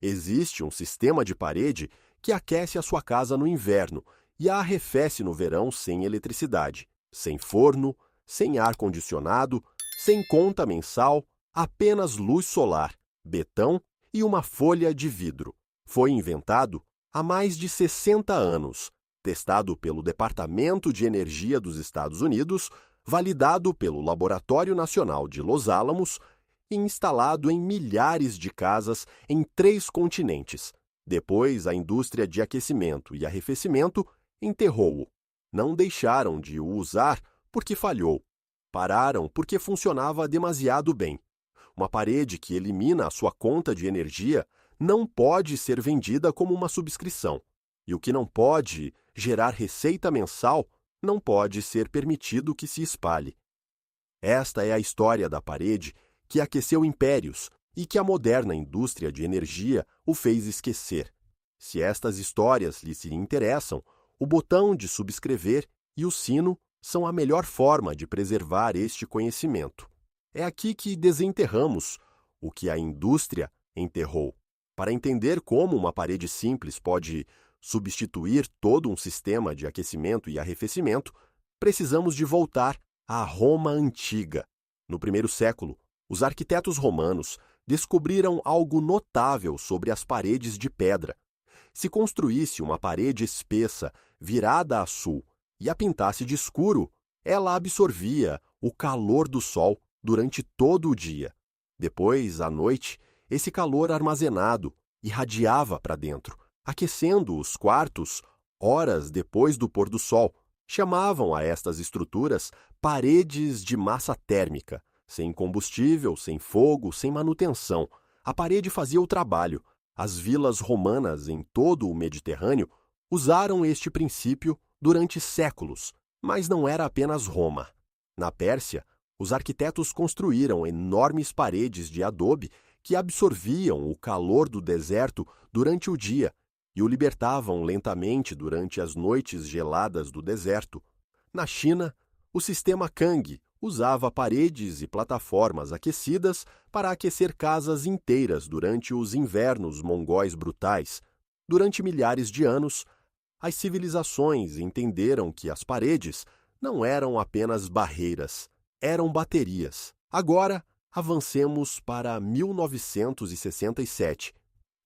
Existe um sistema de parede que aquece a sua casa no inverno e a arrefece no verão sem eletricidade, sem forno, sem ar-condicionado, sem conta mensal, apenas luz solar, betão e uma folha de vidro. Foi inventado há mais de 60 anos, testado pelo Departamento de Energia dos Estados Unidos, validado pelo Laboratório Nacional de Los Alamos e instalado em milhares de casas em 3 continentes. Depois, a indústria de aquecimento e arrefecimento enterrou-o. Não deixaram de o usar porque falhou. Pararam porque funcionava demasiado bem. Uma parede que elimina a sua conta de energia não pode ser vendida como uma subscrição. E o que não pode gerar receita mensal não pode ser permitido que se espalhe. Esta é a história da parede que aqueceu impérios e que a moderna indústria de energia o fez esquecer. Se estas histórias lhe se interessam, o botão de subscrever e o sino são a melhor forma de preservar este conhecimento. É aqui que desenterramos o que a indústria enterrou. Para entender como uma parede simples pode substituir todo um sistema de aquecimento e arrefecimento, precisamos de voltar à Roma antiga. No primeiro século, os arquitetos romanos descobriram algo notável sobre as paredes de pedra. Se construísse uma parede espessa virada a sul e a pintasse de escuro, ela absorvia o calor do sol durante todo o dia. Depois, à noite, esse calor armazenado irradiava para dentro, aquecendo os quartos horas depois do pôr do sol. Chamavam a estas estruturas paredes de massa térmica. Sem combustível, sem fogo, sem manutenção. A parede fazia o trabalho. As vilas romanas em todo o Mediterrâneo usaram este princípio durante séculos, mas não era apenas Roma. Na Pérsia, os arquitetos construíram enormes paredes de adobe que absorviam o calor do deserto durante o dia e o libertavam lentamente durante as noites geladas do deserto. Na China, o sistema Kang usava paredes e plataformas aquecidas para aquecer casas inteiras durante os invernos mongóis brutais. Durante milhares de anos, as civilizações entenderam que as paredes não eram apenas barreiras, eram baterias. Agora, avancemos para 1967.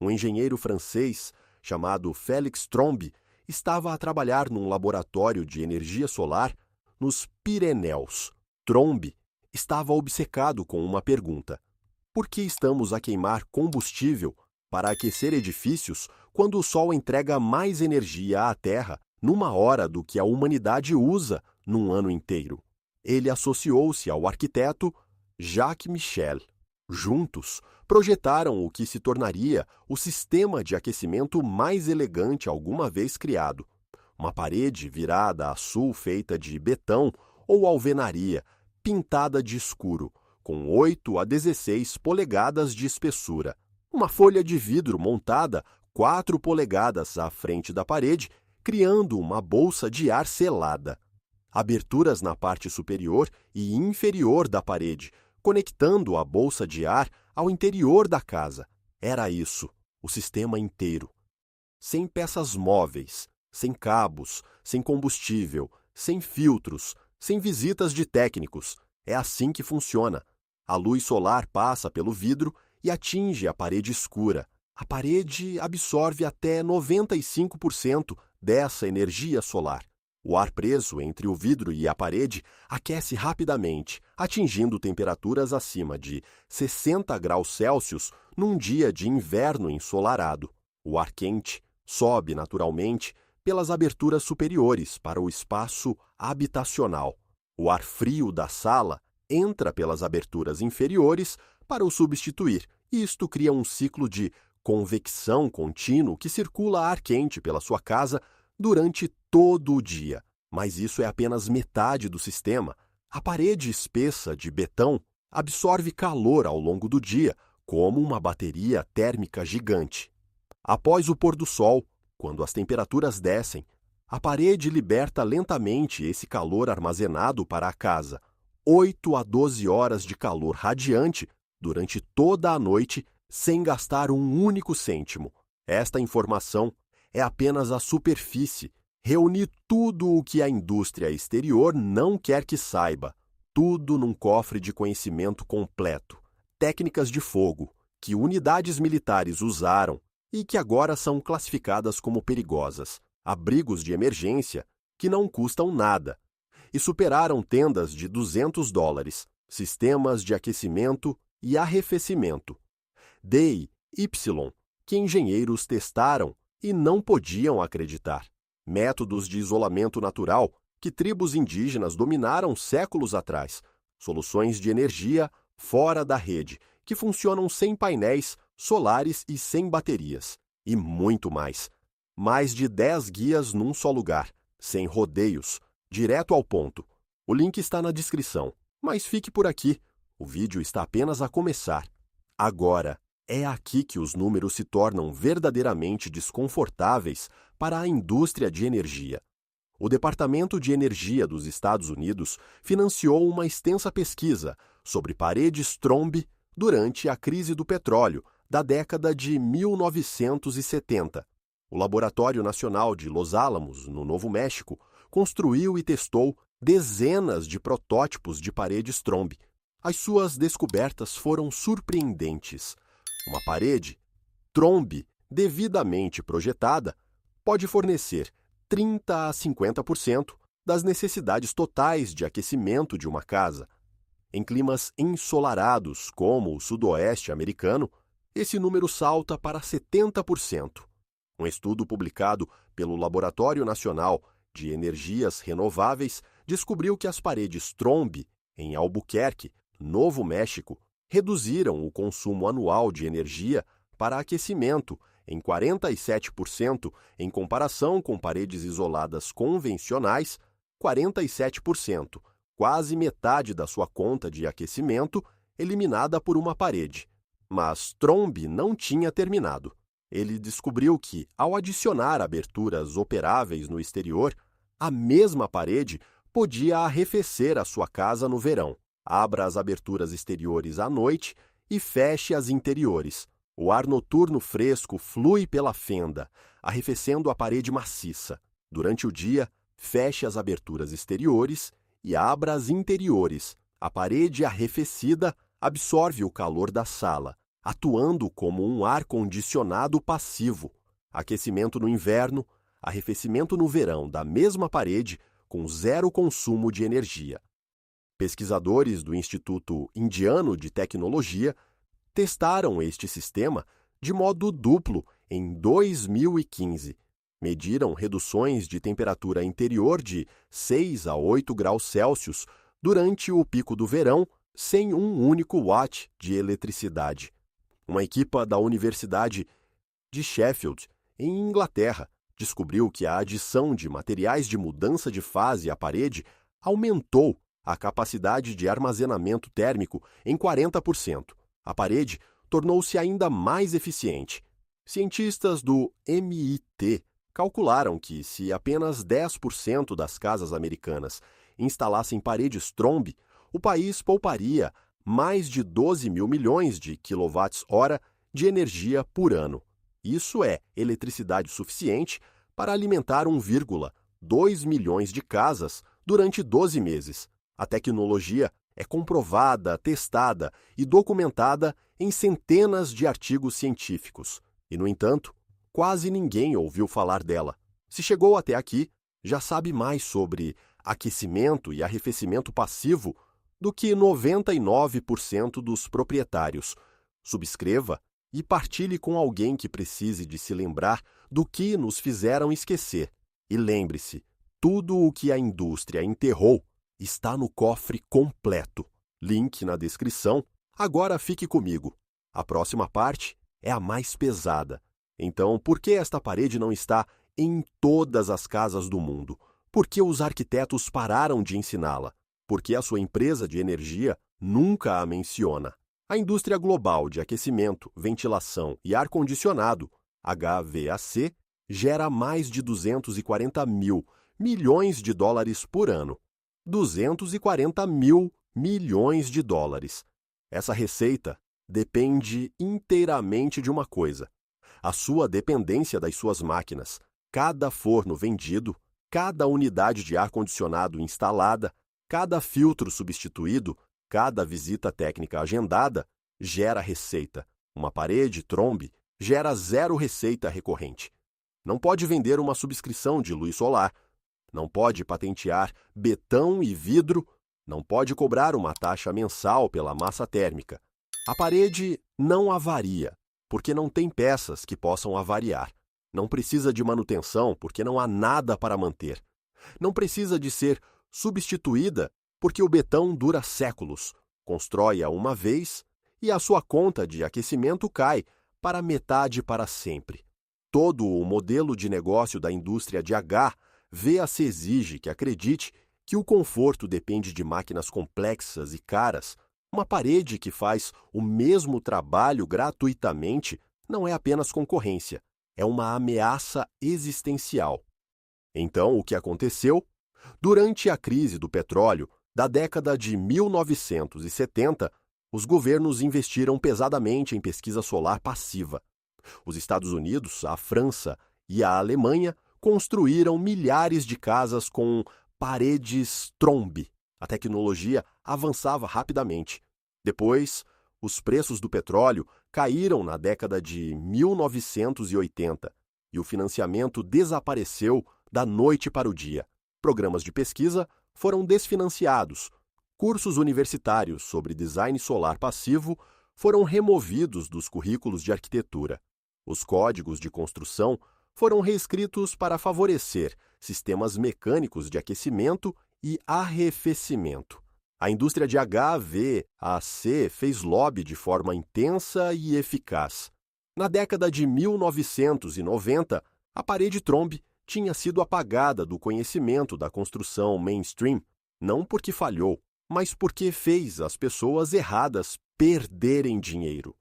Um engenheiro francês chamado Félix Trombe estava a trabalhar num laboratório de energia solar nos Pirineus. Trombe estava obcecado com uma pergunta: por que estamos a queimar combustível para aquecer edifícios quando o Sol entrega mais energia à Terra numa hora do que a humanidade usa num ano inteiro? Ele associou-se ao arquiteto Jacques Michel. Juntos, projetaram o que se tornaria o sistema de aquecimento mais elegante alguma vez criado. Uma parede virada a sul feita de betão ou alvenaria, pintada de escuro, com 8 a 16 polegadas de espessura. Uma folha de vidro montada 4 polegadas à frente da parede, criando uma bolsa de ar selada. Aberturas na parte superior e inferior da parede, conectando a bolsa de ar ao interior da casa. Era isso, o sistema inteiro. Sem peças móveis, sem cabos, sem combustível, sem filtros, sem visitas de técnicos. É assim que funciona. A luz solar passa pelo vidro e atinge a parede escura. A parede absorve até 95% dessa energia solar. O ar preso entre o vidro e a parede aquece rapidamente, atingindo temperaturas acima de 60 graus Celsius num dia de inverno ensolarado. O ar quente sobe naturalmente pelas aberturas superiores para o espaço habitacional. O ar frio da sala entra pelas aberturas inferiores para o substituir, e isto cria um ciclo de convecção contínuo que circula ar quente pela sua casa durante todo o dia. Mas isso é apenas metade do sistema. A parede espessa de betão absorve calor ao longo do dia, como uma bateria térmica gigante. Após o pôr do sol, quando as temperaturas descem, a parede liberta lentamente esse calor armazenado para a casa. 8 a 12 horas de calor radiante durante toda a noite, sem gastar um único cêntimo. Esta informação é apenas a superfície. Reunir tudo o que a indústria exterior não quer que saiba, tudo num cofre de conhecimento completo. Técnicas de fogo que unidades militares usaram e que agora são classificadas como perigosas. Abrigos de emergência que não custam nada e superaram tendas de $200. Sistemas de aquecimento e arrefecimento. D e Y, que engenheiros testaram e não podiam acreditar. Métodos de isolamento natural que tribos indígenas dominaram séculos atrás. Soluções de energia fora da rede, que funcionam sem painéis solares e sem baterias. E muito mais. Mais de 10 guias num só lugar, sem rodeios, direto ao ponto. O link está na descrição. Mas fique por aqui, o vídeo está apenas a começar. Agora, é aqui que os números se tornam verdadeiramente desconfortáveis para a indústria de energia. O Departamento de Energia dos Estados Unidos financiou uma extensa pesquisa sobre paredes Trombe durante a crise do petróleo da década de 1970. O Laboratório Nacional de Los Alamos, no Novo México, construiu e testou dezenas de protótipos de paredes Trombe. As suas descobertas foram surpreendentes. Uma parede Trombe devidamente projetada pode fornecer 30 a 50% das necessidades totais de aquecimento de uma casa. Em climas ensolarados, como o sudoeste americano, esse número salta para 70%. Um estudo publicado pelo Laboratório Nacional de Energias Renováveis descobriu que as paredes Trombe, em Albuquerque, Novo México, reduziram o consumo anual de energia para aquecimento em 47% em comparação com paredes isoladas convencionais, 47%, quase metade da sua conta de aquecimento eliminada por uma parede. Mas Trombe não tinha terminado. Ele descobriu que, ao adicionar aberturas operáveis no exterior, a mesma parede podia arrefecer a sua casa no verão. Abra as aberturas exteriores à noite e feche as interiores. O ar noturno fresco flui pela fenda, arrefecendo a parede maciça. Durante o dia, feche as aberturas exteriores e abra as interiores. A parede arrefecida absorve o calor da sala, atuando como um ar-condicionado passivo. Aquecimento no inverno, arrefecimento no verão da mesma parede com zero consumo de energia. Pesquisadores do Instituto Indiano de Tecnologia testaram este sistema de modo duplo em 2015. Mediram reduções de temperatura interior de 6 a 8 graus Celsius durante o pico do verão sem um único watt de eletricidade. Uma equipe da Universidade de Sheffield, em Inglaterra, descobriu que a adição de materiais de mudança de fase à parede aumentou a capacidade de armazenamento térmico em 40%. A parede tornou-se ainda mais eficiente. Cientistas do MIT calcularam que, se apenas 10% das casas americanas instalassem paredes Trombe, o país pouparia mais de 12 mil milhões de quilowatts-hora de energia por ano. Isso é eletricidade suficiente para alimentar 1,2 milhões de casas durante 12 meses. A tecnologia é comprovada, testada e documentada em centenas de artigos científicos. E, no entanto, quase ninguém ouviu falar dela. Se chegou até aqui, já sabe mais sobre aquecimento e arrefecimento passivo do que 99% dos proprietários. Subscreva e partilhe com alguém que precise de se lembrar do que nos fizeram esquecer. E lembre-se, tudo o que a indústria enterrou está no cofre completo. Link na descrição. Agora fique comigo. A próxima parte é a mais pesada. Então, por que esta parede não está em todas as casas do mundo? Por que os arquitetos pararam de ensiná-la? Por que a sua empresa de energia nunca a menciona? A indústria global de aquecimento, ventilação e ar-condicionado, HVAC, gera mais de 240 mil milhões de dólares por ano. 240 mil milhões de dólares. Essa receita depende inteiramente de uma coisa: a sua dependência das suas máquinas. Cada forno vendido, cada unidade de ar-condicionado instalada, cada filtro substituído, cada visita técnica agendada, gera receita. Uma parede Trombe gera 0 receita recorrente. Não pode vender uma subscrição de luz solar. Não pode patentear betão e vidro. Não pode cobrar uma taxa mensal pela massa térmica. A parede não avaria, porque não tem peças que possam avariar. Não precisa de manutenção, porque não há nada para manter. Não precisa de ser substituída, porque o betão dura séculos. Constrói-a uma vez e a sua conta de aquecimento cai para metade para sempre. Todo o modelo de negócio da indústria de H vê-se exige que acredite que o conforto depende de máquinas complexas e caras. Uma parede que faz o mesmo trabalho gratuitamente não é apenas concorrência, é uma ameaça existencial. Então, o que aconteceu? Durante a crise do petróleo da década de 1970, os governos investiram pesadamente em pesquisa solar passiva. Os Estados Unidos, a França e a Alemanha construíram milhares de casas com paredes Trombe. A tecnologia avançava rapidamente. Depois, os preços do petróleo caíram na década de 1980 e o financiamento desapareceu da noite para o dia. Programas de pesquisa foram desfinanciados. Cursos universitários sobre design solar passivo foram removidos dos currículos de arquitetura. Os códigos de construção foram reescritos para favorecer sistemas mecânicos de aquecimento e arrefecimento. A indústria de HVAC fez lobby de forma intensa e eficaz. Na década de 1990, a parede Trombe tinha sido apagada do conhecimento da construção mainstream, não porque falhou, mas porque fez as pessoas erradas perderem dinheiro.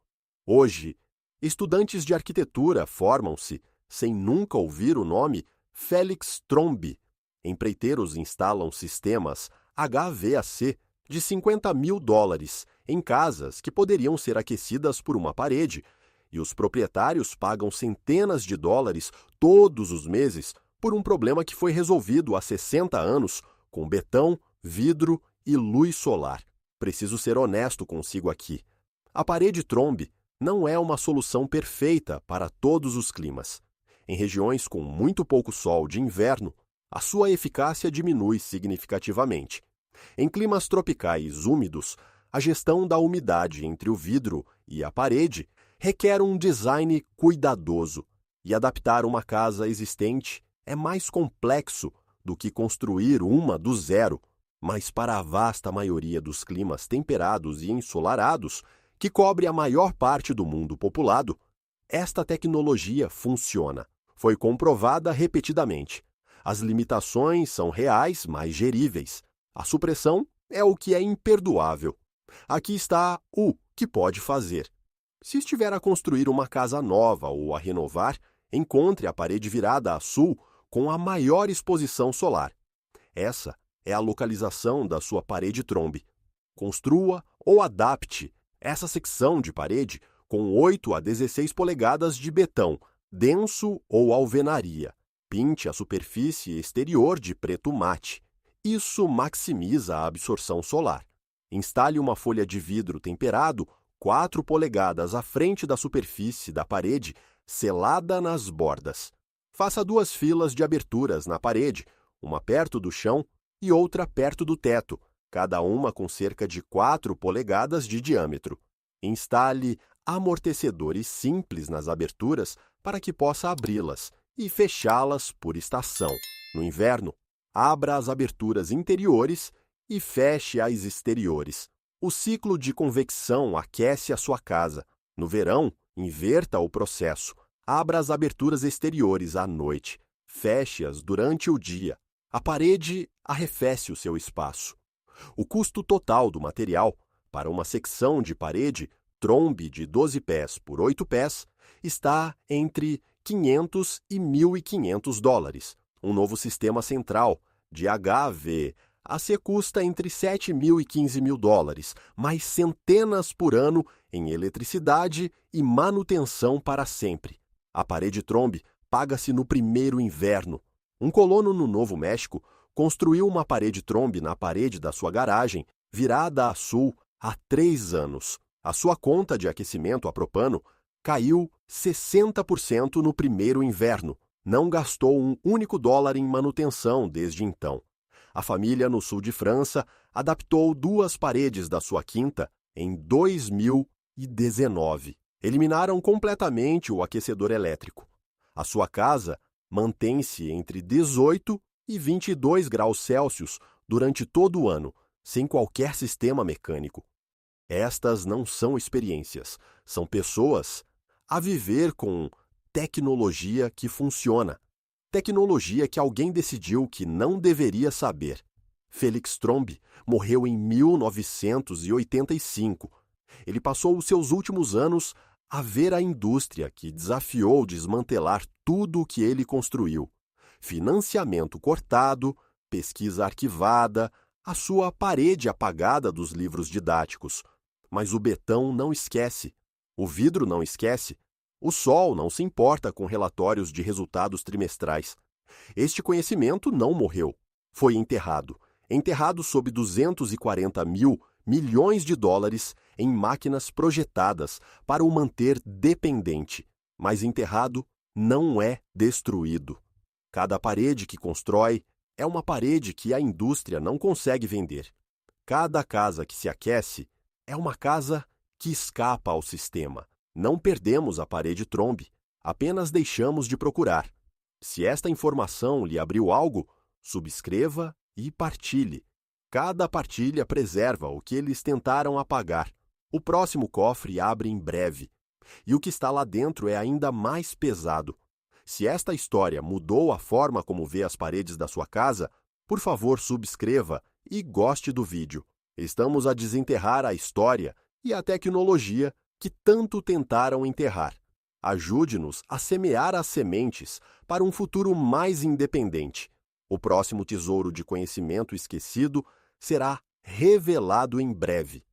Hoje, estudantes de arquitetura formam-se sem nunca ouvir o nome Félix Trombe. Empreiteiros instalam sistemas HVAC de $50 mil em casas que poderiam ser aquecidas por uma parede, e os proprietários pagam centenas de dólares todos os meses por um problema que foi resolvido há 60 anos com betão, vidro e luz solar. Preciso ser honesto consigo aqui. A parede Trombe não é uma solução perfeita para todos os climas. Em regiões com muito pouco sol de inverno, a sua eficácia diminui significativamente. Em climas tropicais úmidos, a gestão da umidade entre o vidro e a parede requer um design cuidadoso, e adaptar uma casa existente é mais complexo do que construir uma do zero. Mas para a vasta maioria dos climas temperados e ensolarados, que cobre a maior parte do mundo populado, esta tecnologia funciona. Foi comprovada repetidamente. As limitações são reais, mas geríveis. A supressão é o que é imperdoável. Aqui está o que pode fazer. Se estiver a construir uma casa nova ou a renovar, encontre a parede virada a sul com a maior exposição solar. Essa é a localização da sua parede Trombe. Construa ou adapte essa secção de parede com 8 a 16 polegadas de betão, denso ou alvenaria. Pinte a superfície exterior de preto mate. Isso maximiza a absorção solar. Instale uma folha de vidro temperado 4 polegadas à frente da superfície da parede, selada nas bordas. Faça 2 filas de aberturas na parede, uma perto do chão e outra perto do teto, cada uma com cerca de 4 polegadas de diâmetro. Instale amortecedores simples nas aberturas para que possa abri-las e fechá-las por estação. No inverno, abra as aberturas interiores e feche as exteriores. O ciclo de convecção aquece a sua casa. No verão, inverta o processo. Abra as aberturas exteriores à noite. Feche-as durante o dia. A parede arrefece o seu espaço. O custo total do material para uma secção de parede Trombe de 12 pés por 8 pés está entre $500 e $1.500. Um novo sistema central de HVAC A AC custa entre 7 mil e 15 mil dólares, mais centenas por ano em eletricidade e manutenção para sempre. A parede Trombe paga-se no primeiro inverno. Um colono no Novo México construiu uma parede Trombe na parede da sua garagem, virada a sul, há 3 anos. A sua conta de aquecimento a propano caiu 60% no primeiro inverno. Não gastou um único dólar em manutenção desde então. A família no sul de França adaptou 2 paredes da sua quinta em 2019. Eliminaram completamente o aquecedor elétrico. A sua casa mantém-se entre 18 e 22 graus Celsius durante todo o ano, sem qualquer sistema mecânico. Estas não são experiências, são pessoas a viver com tecnologia que funciona. Tecnologia que alguém decidiu que não deveria saber. Felix Trombe morreu em 1985. Ele passou os seus últimos anos a ver a indústria que desafiou desmantelar tudo o que ele construiu. Financiamento cortado, pesquisa arquivada, a sua parede apagada dos livros didáticos. Mas o betão não esquece, o vidro não esquece, o sol não se importa com relatórios de resultados trimestrais. Este conhecimento não morreu, foi enterrado. Enterrado sob 240 mil milhões de dólares em máquinas projetadas para o manter dependente. Mas enterrado não é destruído. Cada parede que constrói é uma parede que a indústria não consegue vender. Cada casa que se aquece é uma casa que escapa ao sistema. Não perdemos a parede Trombe, apenas deixamos de procurar. Se esta informação lhe abriu algo, subscreva e partilhe. Cada partilha preserva o que eles tentaram apagar. O próximo cofre abre em breve. E o que está lá dentro é ainda mais pesado. Se esta história mudou a forma como vê as paredes da sua casa, por favor subscreva e goste do vídeo. Estamos a desenterrar a história e a tecnologia que tanto tentaram enterrar. Ajude-nos a semear as sementes para um futuro mais independente. O próximo tesouro de conhecimento esquecido será revelado em breve.